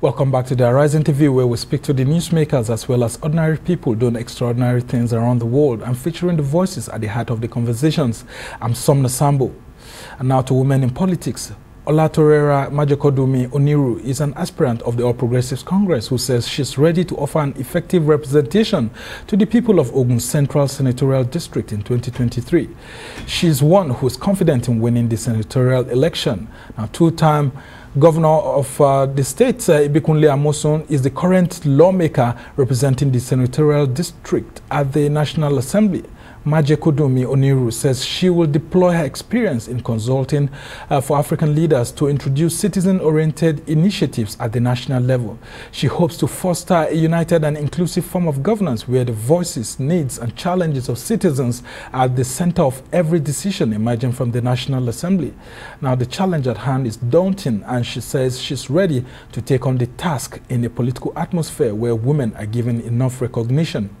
Welcome back to the Horizon TV, where we speak to the newsmakers as well as ordinary people doing extraordinary things around the world and featuring the voices at the heart of the conversations. I'm Somna Sambo. And now to women in politics. Olatorera Majekodunmi-Oniru is an aspirant of the All Progressives Congress who says she's ready to offer an effective representation to the people of Ogun Central senatorial district in 2023. She's one who is confident in winning the senatorial election. Now, two-time Governor of the state, Ibikunle Amosun, is the current lawmaker representing the senatorial district at the National Assembly. Majekodunmi-Oniru says she will deploy her experience in consulting for African leaders to introduce citizen-oriented initiatives at the national level. She hopes to foster a united and inclusive form of governance where the voices, needs and challenges of citizens are at the center of every decision emerging from the National Assembly. Now, the challenge at hand is daunting, and she says she's ready to take on the task in a political atmosphere where women are given enough recognition.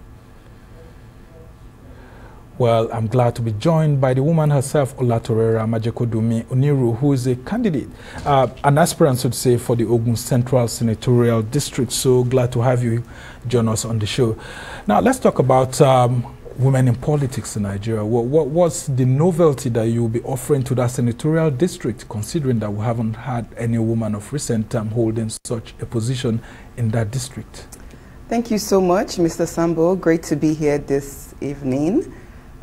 Well, I'm glad to be joined by the woman herself, Olatorera Majekodunmi-Oniru, who is a candidate, an aspirant, so to say, for the Ogun Central senatorial district. So glad to have you join us on the show. Now, let's talk about women in politics in Nigeria. What's the novelty that you'll be offering to that senatorial district, considering that we haven't had any woman of recent time holding such a position in that district? Thank you so much, Mr. Sambo. Great to be here this evening.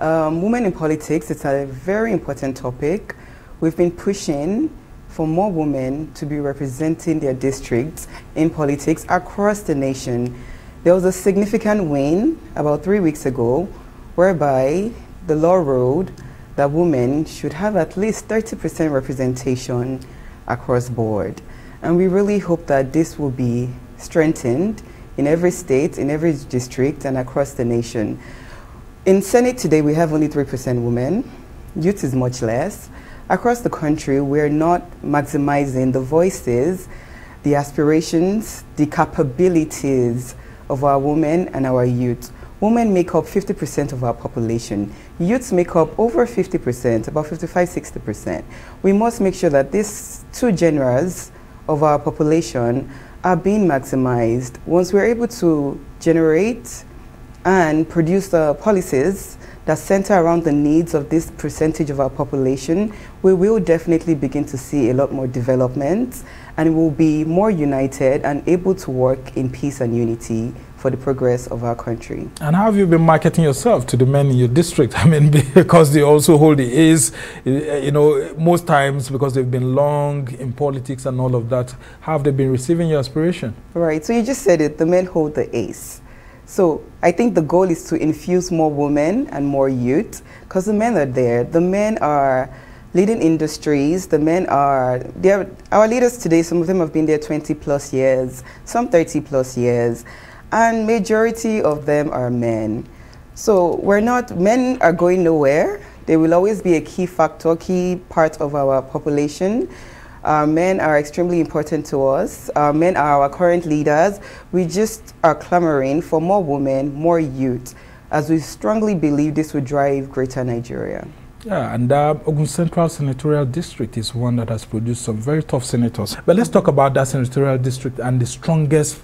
Women in politics, it's a very important topic. We've been pushing for more women to be representing their districts in politics across the nation. There was a significant win about 3 weeks ago whereby the law ruled that women should have at least 30% representation across board. And we really hope that this will be strengthened in every state, in every district, and across the nation. In Senate today, we have only 3% women. Youth is much less. Across the country, we're not maximizing the voices, the aspirations, the capabilities of our women and our youth. Women make up 50% of our population. Youths make up over 50%, about 55–60%. We must make sure that these two genres of our population are being maximized. Once we're able to generate and produce the policies that center around the needs of this percentage of our population, we will definitely begin to see a lot more development, and we will be more united and able to work in peace and unity for the progress of our country. And how have you been marketing yourself to the men in your district? I mean, because they also hold the A's, you know, most times because they've been long in politics and all of that. How have they been receiving your aspiration? Right, so you just said it, the men hold the A's. So I think the goal is to infuse more women and more youth, because the men are there. The men are leading industries. The men are our leaders today. Some of them have been there 20+ years, some 30+ years, and majority of them are men. So men are going nowhere. They will always be a key factor, key part of our population. Our men are extremely important to us. Our men are our current leaders. We just are clamoring for more women, more youth, as we strongly believe this will drive greater Nigeria. Yeah, and Ogun Central senatorial district is one that has produced some very tough senators. But let's talk about that senatorial district and the strongest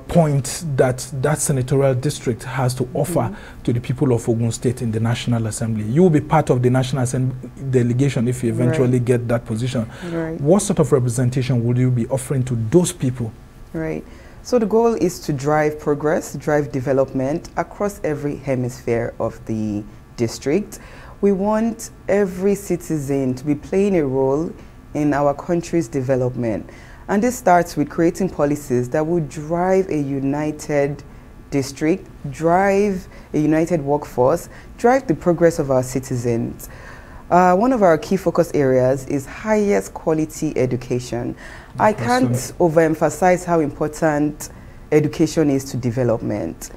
point that senatorial district has to offer to the people of Ogun State in the National Assembly. You will be part of the National Assembly delegation if you eventually get that position. Right. What sort of representation would you be offering to those people? Right. So the goal is to drive progress, drive development across every hemisphere of the district. We want every citizen to be playing a role in our country's development. And this starts with creating policies that will drive a united district, drive a united workforce, drive the progress of our citizens. One of our key focus areas is highest quality education. I can't overemphasize how important education is to development.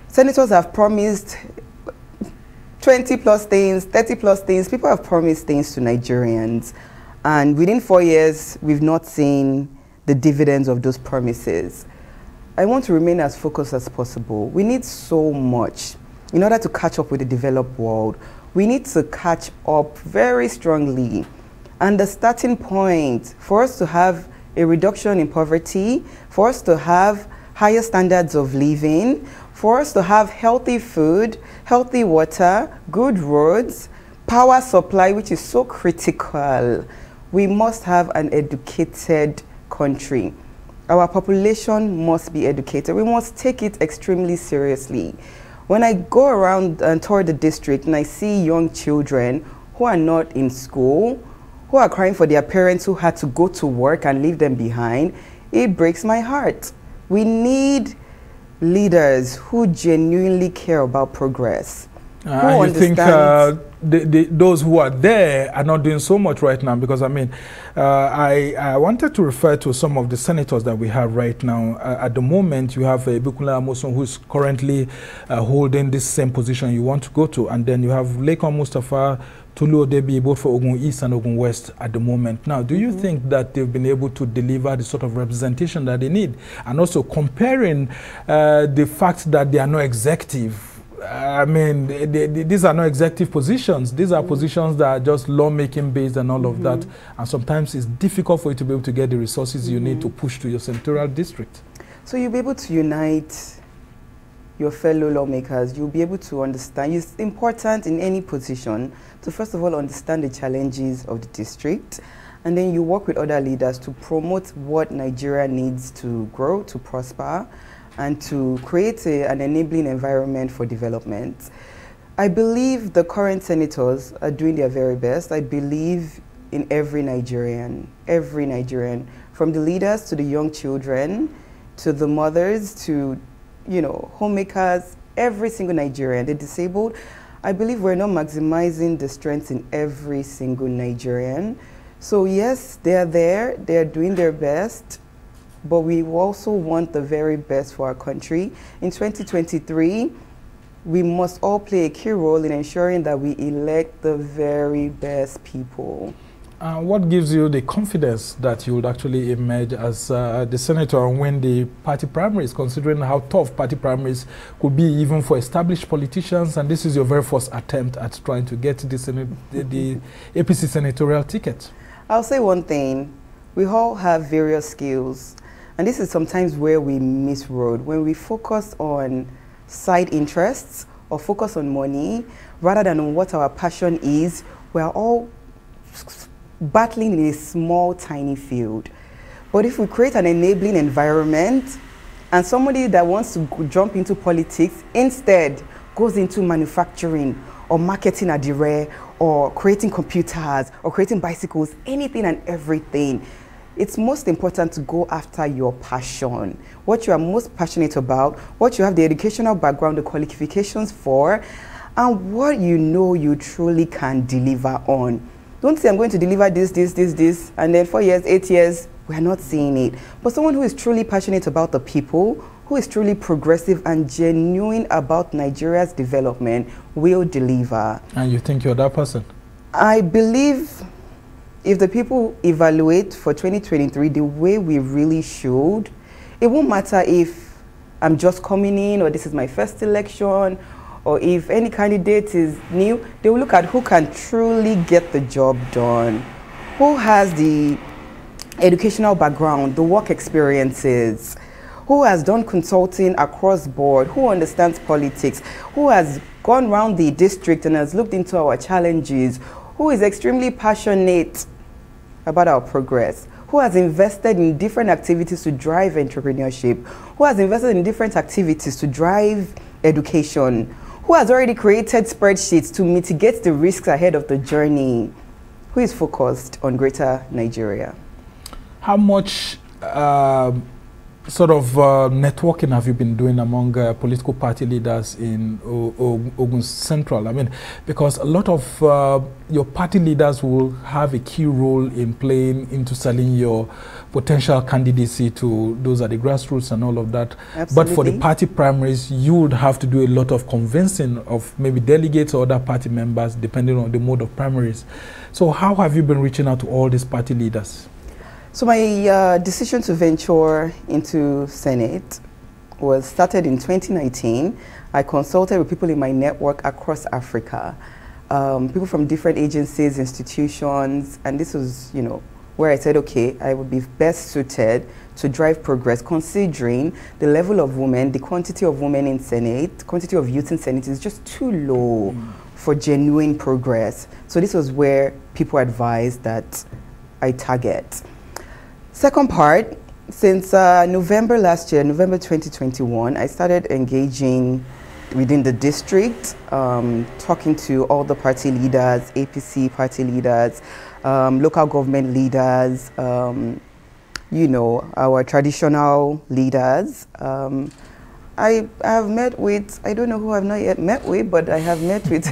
Senators have promised 20+ things, 30+ things. People have promised things to Nigerians. And within 4 years, we've not seen the dividends of those promises. I want to remain as focused as possible. We need so much in order to catch up with the developed world. We need to catch up very strongly. And the starting point for us to have a reduction in poverty, for us to have higher standards of living, for us to have healthy food, healthy water, good roads, power supply, which is so critical. We must have an educated country. Our population must be educated. We must take it extremely seriously. When I go around and tour the district and I see young children who are not in school, who are crying for their parents who had to go to work and leave them behind, it breaks my heart. We need leaders who genuinely care about progress. You think those who are there are not doing so much right now? Because I mean, I wanted to refer to some of the senators that we have right now. At the moment, you have Bukola Amosun, who is currently holding this same position you want to go to, and then you have Lekon Mustafa, Tulu Odebi, both for Ogun East and Ogun West at the moment. Now, do you think that they've been able to deliver the sort of representation that they need? And also comparing the fact that they are not executive. I mean, these are not executive positions. These are positions that are just lawmaking based and all of that. And sometimes it's difficult for you to be able to get the resources you need to push to your senatorial district. So you'll be able to unite your fellow lawmakers. You'll be able to understand. It's important in any position to first of all understand the challenges of the district, and then you work with other leaders to promote what Nigeria needs to grow, to prosper, and to create an enabling environment for development. I believe the current senators are doing their very best. I believe in every Nigerian, from the leaders to the young children, to the mothers, to homemakers, every single Nigerian, the disabled. I believe we're not maximizing the strengths in every single Nigerian. So yes, they're there, they're doing their best, but we also want the very best for our country. In 2023, we must all play a key role in ensuring that we elect the very best people. What gives you the confidence that you would actually emerge as the senator and win the party primaries, considering how tough party primaries could be even for established politicians, and this is your very first attempt at trying to get the APC senatorial ticket? I'll say one thing. We all have various skills. And this is sometimes where we miss road, when we focus on side interests or focus on money rather than on what our passion is. We are all battling in a small, tiny field. But if we create an enabling environment and somebody that wants to jump into politics instead goes into manufacturing or marketing at the rare or creating computers or creating bicycles, anything and everything, it's most important to go after your passion, what you are most passionate about, what you have the educational background, the qualifications for, and what you truly can deliver on. Don't say, I'm going to deliver this, and then 4 years, 8 years, we're not seeing it. But someone who is truly passionate about the people, who is truly progressive and genuine about Nigeria's development will deliver. And you think you're that person? I believe if the people evaluate for 2023 the way we really should, it won't matter if I'm just coming in or this is my first election, or if any candidate is new. They will look at who can truly get the job done, who has the educational background, the work experiences, who has done consulting across board, who understands politics, who has gone around the district and has looked into our challenges, who is extremely passionate about our progress, who has invested in different activities to drive entrepreneurship, who has invested in different activities to drive education, who has already created spreadsheets to mitigate the risks ahead of the journey, who is focused on greater Nigeria. How much sort of networking have you been doing among political party leaders in Ogun Central? I mean, because a lot of your party leaders will have a key role in playing into selling your potential candidacy to those at the grassroots and all of that. Absolutely. But for the party primaries, you would have to do a lot of convincing of maybe delegates or other party members, depending on the mode of primaries. So how have you been reaching out to all these party leaders? So my decision to venture into Senate was started in 2019. I consulted with people in my network across Africa, people from different agencies, institutions, and this was, where I said, okay, I would be best suited to drive progress, considering the level of women, the quantity of women in Senate, quantity of youth in Senate is just too low for genuine progress. So this was where people advised that I target. Second part, since November last year, November 2021, I started engaging within the district, talking to all the party leaders, APC party leaders, local government leaders, you know, our traditional leaders. I have met with, I don't know who I've not yet met with, but I have met with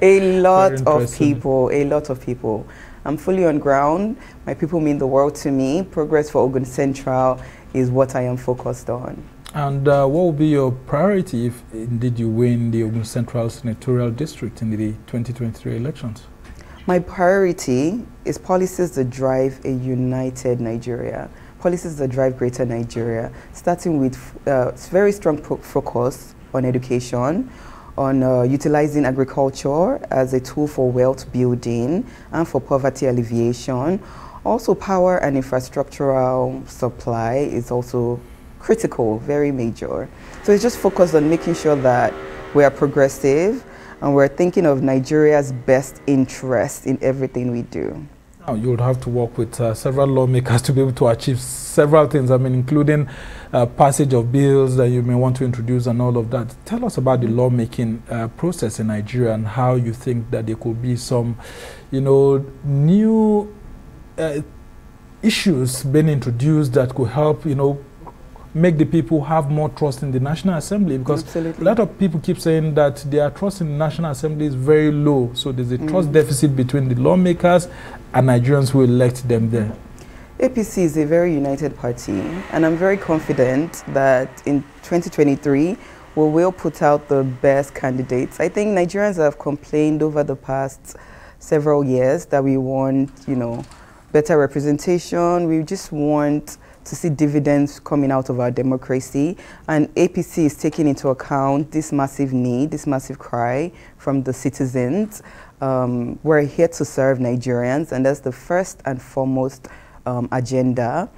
a lot of people, I'm fully on ground. My people mean the world to me. Progress for Ogun Central is what I am focused on. And what will be your priority if indeed you win the Ogun Central senatorial district in the 2023 elections? My priority is policies that drive a united Nigeria, policies that drive greater Nigeria, starting with very strong focus on education, on utilizing agriculture as a tool for wealth building and for poverty alleviation. Also, power and infrastructural supply is also critical, very major. So it's just focused on making sure that we are progressive and we're thinking of Nigeria's best interest in everything we do. Now, you would have to work with several lawmakers to be able to achieve several things, I mean, including passage of bills that you may want to introduce and all of that. Tell us about the lawmaking process in Nigeria and how you think that there could be some, you know, new issues being introduced that could help, you know, make the people have more trust in the National Assembly, because Absolutely. a lot of people keep saying that their trust in the National Assembly is very low. So there's a trust deficit between the lawmakers and Nigerians who elect them there. APC is a very united party, and I'm very confident that in 2023 we will put out the best candidates. I think Nigerians have complained over the past several years that we want, you know, better representation. We just want to see dividends coming out of our democracy, and APC is taking into account this massive need, this massive cry from the citizens. We're here to serve Nigerians, and that's the first and foremost agenda.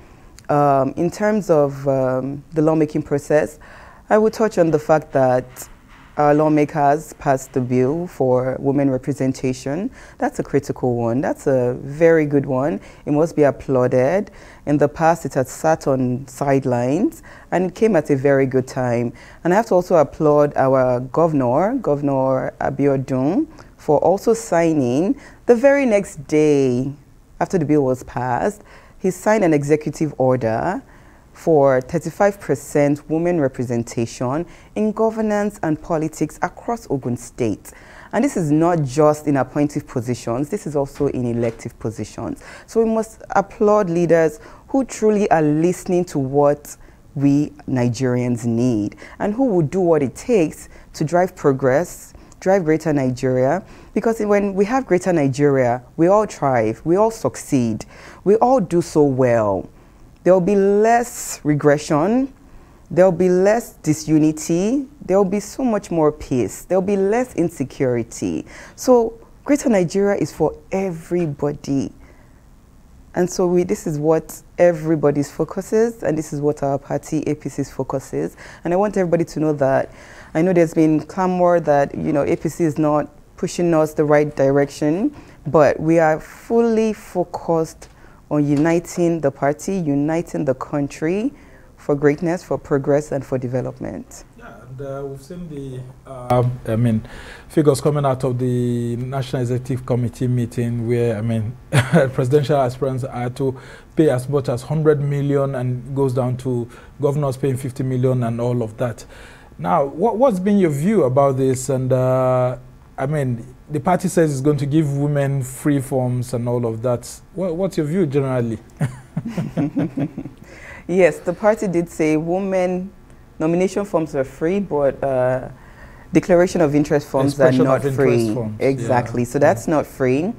In terms of the lawmaking process, I would touch on the fact that our lawmakers passed the bill for women representation. That's a critical one. That's a very good one. It must be applauded. In the past, it had sat on sidelines, and it came at a very good time. And I have to also applaud our Governor Abiodun, for also signing the very next day after the bill was passed. He signed an executive order for 35% women representation in governance and politics across Ogun State. And this is not just in appointive positions, this is also in elective positions. So we must applaud leaders who truly are listening to what we Nigerians need and who will do what it takes to drive progress, drive greater Nigeria, because when we have greater Nigeria, we all thrive, we all succeed, we all do so well. There will be less regression, there will be less disunity, there will be so much more peace, there will be less insecurity. So greater Nigeria is for everybody. And so this is what everybody's focus is, and this is what our party APC's focus is. And I want everybody to know that, I know there's been clamor that, you know, APC is not pushing us the right direction, but we are fully focused on uniting the party, uniting the country for greatness, for progress, and for development. Yeah, and we've seen the, figures coming out of the National Executive Committee meeting where, presidential aspirants are to pay as much as 100 million and goes down to governors paying 50 million and all of that. Now, what's been your view about this? And the party says it's going to give women free forms and all of that. What's your view generally? Yes, the party did say women nomination forms are free, but declaration of interest forms are not free. Exactly, yeah. So that's not free.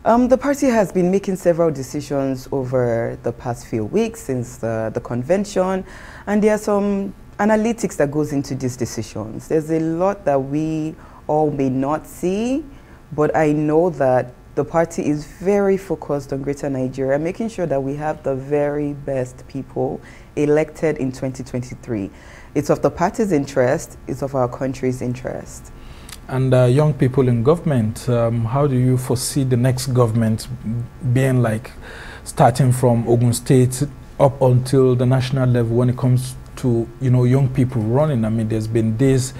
The party has been making several decisions over the past few weeks since the convention, and there are some analytics that goes into these decisions. There's a lot that we all may not see, but I know that the party is very focused on Greater Nigeria, making sure that we have the very best people elected in 2023. It's of the party's interest, it's of our country's interest. And young people in government, how do you foresee the next government being like, starting from Ogun State up until the national level when it comes to, you know, young people running? I mean, there's been this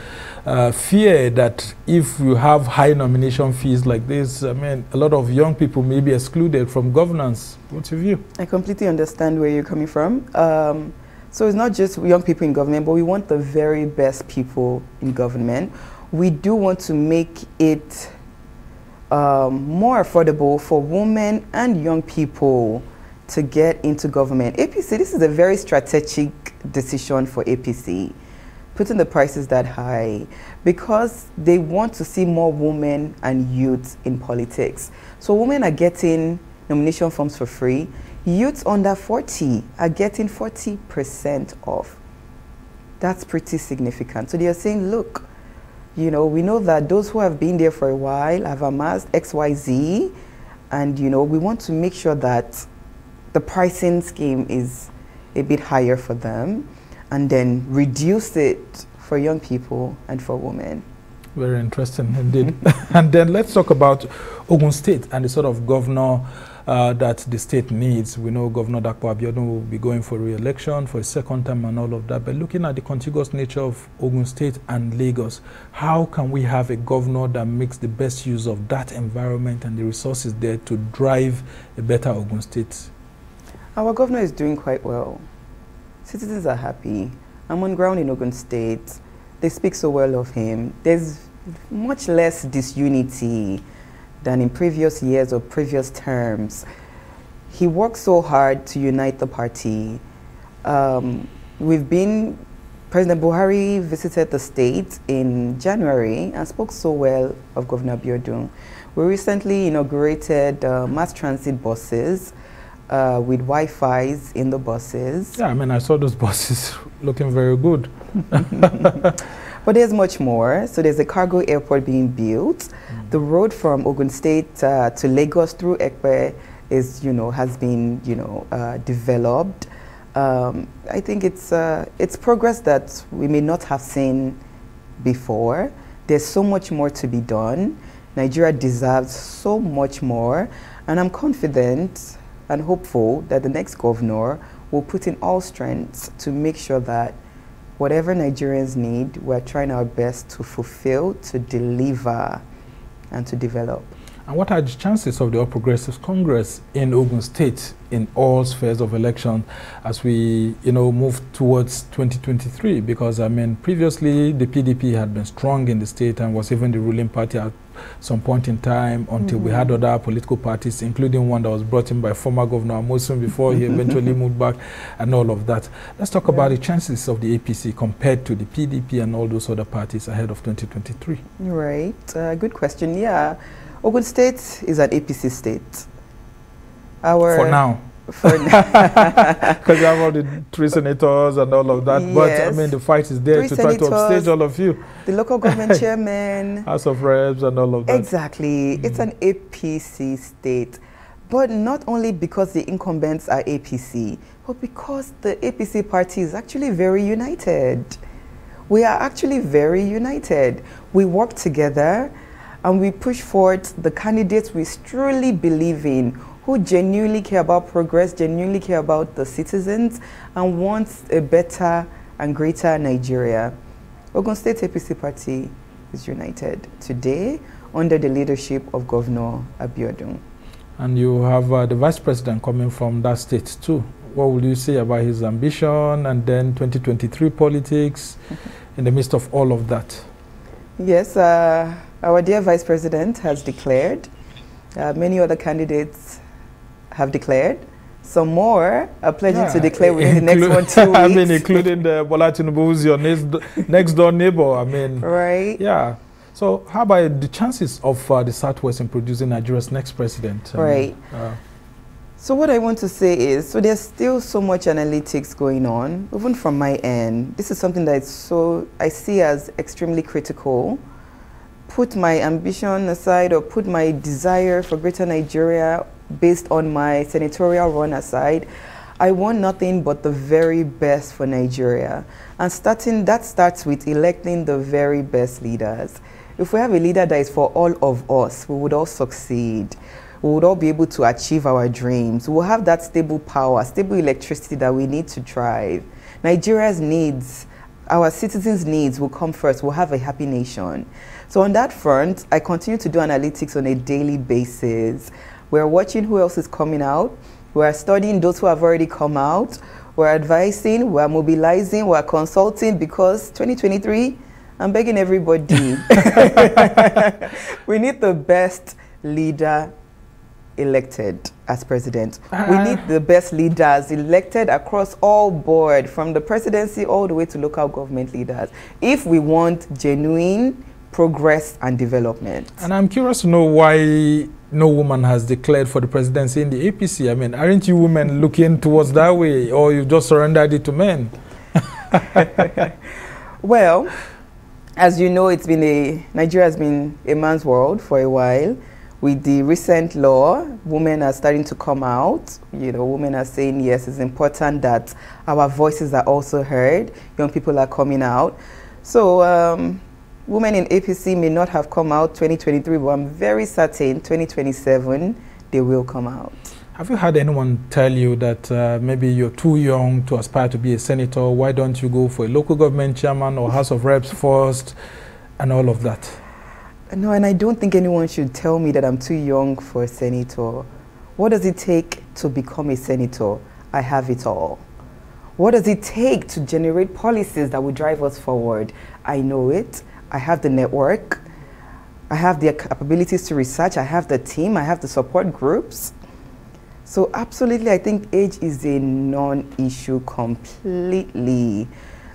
fear that if you have high nomination fees like this, I mean, a lot of young people may be excluded from governance. What's your view? I completely understand where you're coming from. So it's not just young people in government, but we want the very best people in government. We do want to make it more affordable for women and young people to get into government. APC, this is a very strategic decision for APC, putting the prices that high, because they want to see more women and youth in politics. So women are getting nomination forms for free. Youths under 40 are getting 40% off. That's pretty significant. So they are saying, look, you know, we know that those who have been there for a while have amassed XYZ, and, you know, we want to make sure that the pricing scheme is a bit higher for them, and then reduce it for young people and for women. Very interesting indeed. And then let's talk about Ogun State and the sort of governor that the state needs. We know Governor Dapo Abiodun will be going for re-election for a second time and all of that. But looking at the contiguous nature of Ogun State and Lagos, how can we have a governor that makes the best use of that environment and the resources there to drive a better Ogun State? Our governor is doing quite well. Citizens are happy. I'm on ground in Ogun State. They speak so well of him. There's much less disunity than in previous years or previous terms. He worked so hard to unite the party. President Buhari visited the state in January and spoke so well of Governor Abiodun. We recently inaugurated mass transit buses with Wi-Fi's in the buses. Yeah, I mean, I saw those buses looking very good. But there's much more. So there's a cargo airport being built. The road from Ogun State to Lagos through Ekpe is, has been, developed. I think it's progress that we may not have seen before. There's so much more to be done. Nigeria deserves so much more, and I'm confident and hopeful that the next governor will put in all strengths to make sure that whatever Nigerians need, we're trying our best to fulfill, to deliver, and to develop. And what are the chances of the All Progressives Congress in Ogun State in all spheres of election as we, move towards 2023? Because, I mean, previously the PDP had been strong in the state and was even the ruling party at some point in time until we had other political parties, including one that was brought in by former Governor Osun before he eventually moved back and all of that. Let's talk about the chances of the APC compared to the PDP and all those other parties ahead of 2023. Right. Good question. Yeah. Ogun State is an APC state. For now. For now. Because you have all the 3 senators and all of that. Yes. But, I mean, the fight is there 3 to try to upstage all of you. The local government chairman. House of Reps and all of that. Exactly. It's an APC state. But not only because the incumbents are APC, but because the APC party is actually very united. We are actually very united. We work together and we push forward the candidates we truly believe in, who genuinely care about progress, genuinely care about the citizens, and want a better and greater Nigeria. Ogun State APC party is united today under the leadership of Governor Abiodun. And you have the Vice President coming from that state too. What will you say about his ambition and then 2023 politics in the midst of all of that? Yes, our dear Vice President has declared. Many other candidates have declared. Some more are pledging to declare within the next 1 2 weeks. I mean, including the Bola Tinubu, who's your next door neighbor. I mean, right? Yeah. So, how about the chances of the Southwest in producing Nigeria's next president? Right. So what I want to say is, so there's still so much analytics going on, even from my end. This is something that I see as extremely critical. put my ambition aside or put my desire for Greater Nigeria based on my senatorial run aside, I want nothing but the very best for Nigeria. And that starts with electing the very best leaders. If we have a leader that is for all of us, we would all succeed. We would all be able to achieve our dreams. We'll have that stable power, stable electricity that we need to thrive. Nigeria's needs, our citizens' needs will come first. We'll have a happy nation. So on that front, I continue to do analytics on a daily basis. We're watching who else is coming out. We're studying those who have already come out. We're advising, we're mobilizing, we're consulting, because 2023, I'm begging everybody, we need the best leader elected as president. We need the best leaders elected across all board, from the presidency all the way to local government leaders, if we want genuine progress and development. And I'm curious to know why no woman has declared for the presidency in the APC. I mean, aren't you women looking towards that way, or you just surrendered it to men? Well, as you know, Nigeria has been a man's world for a while. With the recent law, women are starting to come out. You know, women are saying, yes, it's important that our voices are also heard. Young people are coming out. So women in APC may not have come out 2023, but I'm very certain 2027, they will come out. Have you had anyone tell you that maybe you're too young to aspire to be a senator? Why don't you go for a local government chairman or House of Reps first, and all of that? No, and I don't think anyone should tell me that I'm too young for a senator. What does it take to become a senator? I have it all. What does it take to generate policies that will drive us forward? I know it. I have the network. I have the capabilities to research. I have the team. I have the support groups. So absolutely, I think age is a non-issue completely.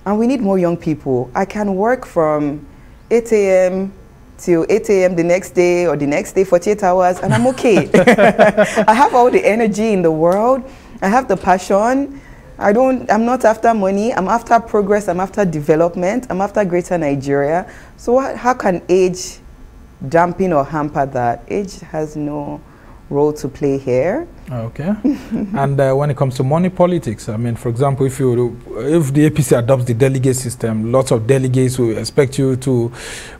And we need more young people. I can work from 8 a.m. till 8 a.m. the next day, or the next day, 48 hours, and I'm okay. I have all the energy in the world. I have the passion. I'm not after money. I'm after progress. I'm after development. I'm after Greater Nigeria. So how can age dampen or hamper that? Age has no role to play here. Okay. And when it comes to money politics, I mean, for example, if the APC adopts the delegate system, lots of delegates will expect you to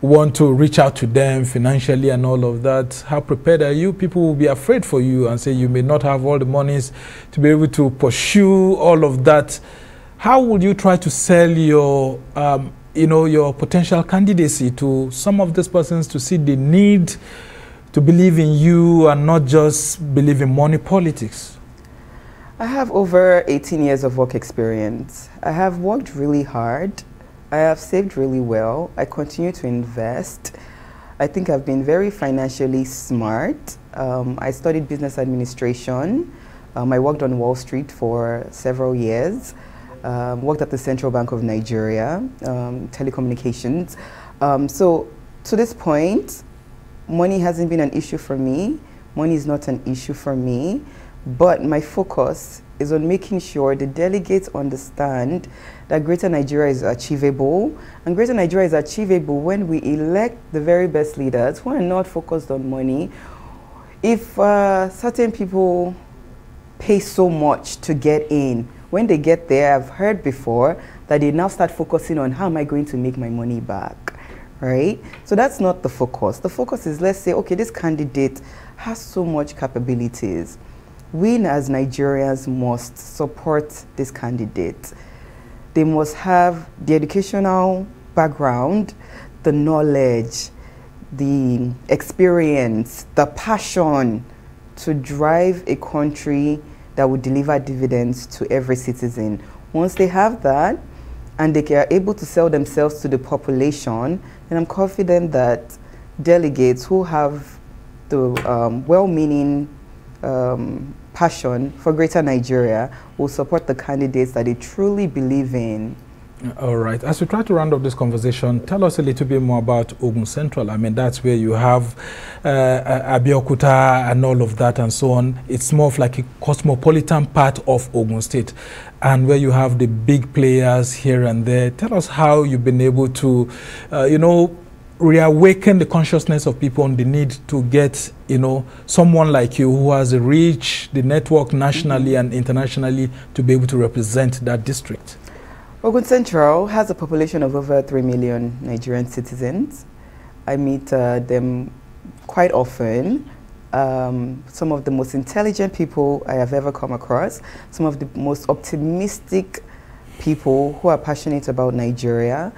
want to reach out to them financially and all of that. How prepared are you? People will be afraid for you and say you may not have all the monies to be able to pursue all of that. How will you try to sell your your potential candidacy to some of these persons to see the need to believe in you and not just believe in money politics? I have over 18 years of work experience. I have worked really hard. I have saved really well. I continue to invest. I think I've been very financially smart. I studied business administration. I worked on Wall Street for several years. Worked at the Central Bank of Nigeria, telecommunications. So to this point, money hasn't been an issue for me. Money is not an issue for me. But my focus is on making sure the delegates understand that Greater Nigeria is achievable. And Greater Nigeria is achievable when we elect the very best leaders who are not focused on money. If certain people pay so much to get in, when they get there, I've heard before that they now start focusing on how am I going to make my money back. Right? So that's not the focus. The focus is, let's say, okay, this candidate has so much capabilities. We as Nigerians must support this candidate. They must have the educational background, the knowledge, the experience, the passion to drive a country that would deliver dividends to every citizen. Once they have that, and they are able to sell themselves to the population, and I'm confident that delegates who have the well-meaning passion for Greater Nigeria will support the candidates that they truly believe in. All right. As we try to round up this conversation, tell us a little bit more about Ogun Central. I mean, that's where you have Abeokuta and all of that and so on. It's more of like a cosmopolitan part of Ogun State, and where you have the big players here and there. Tell us how you've been able to, reawaken the consciousness of people on the need to get, you know, someone like you who has reached the network nationally and internationally to be able to represent that district? Ogun Central has a population of over 3 million Nigerian citizens. I meet them quite often. Some of the most intelligent people I have ever come across, some of the most optimistic people who are passionate about Nigeria.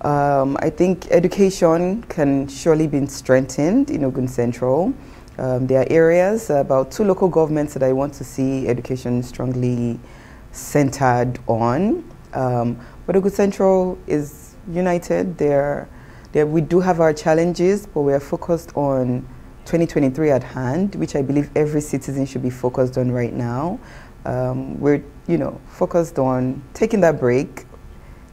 I think education can surely be strengthened in Ogun Central. There are areas, about 2 local governments that I want to see education strongly centered on. But Ogun Central is united. We do have our challenges, but we are focused on 2023 at hand, which I believe every citizen should be focused on right now. We're, you know, focused on taking that break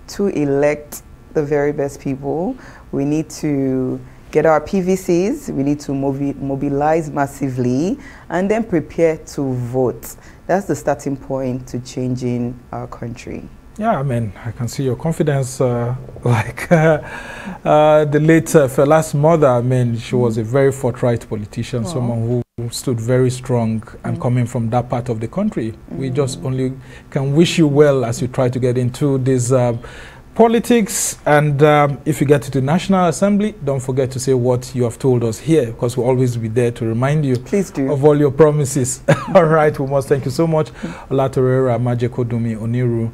to elect the very best people. We need to get our PVCs, we need to mobilize massively, and then prepare to vote. That's the starting point to changing our country. Yeah, I mean, I can see your confidence, like the late Fela's mother. I mean, she was a very forthright politician, someone who stood very strong and coming from that part of the country. We just only can wish you well as you try to get into this politics, and if you get to the National Assembly, don't forget to say what you have told us here, because we'll always be there to remind you of all your promises. All right, we must thank you so much. Olatorera Majekodunmi-Oniru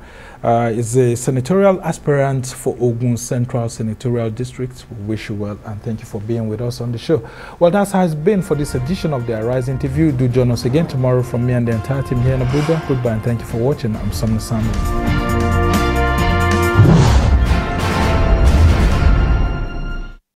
is a senatorial aspirant for Ogun Central Senatorial District. We wish you well and thank you for being with us on the show. Well, that's how it's been for this edition of the Arise interview. Do join us again tomorrow from me and the entire team here in Abuja. Goodbye and thank you for watching. I'm Osun State.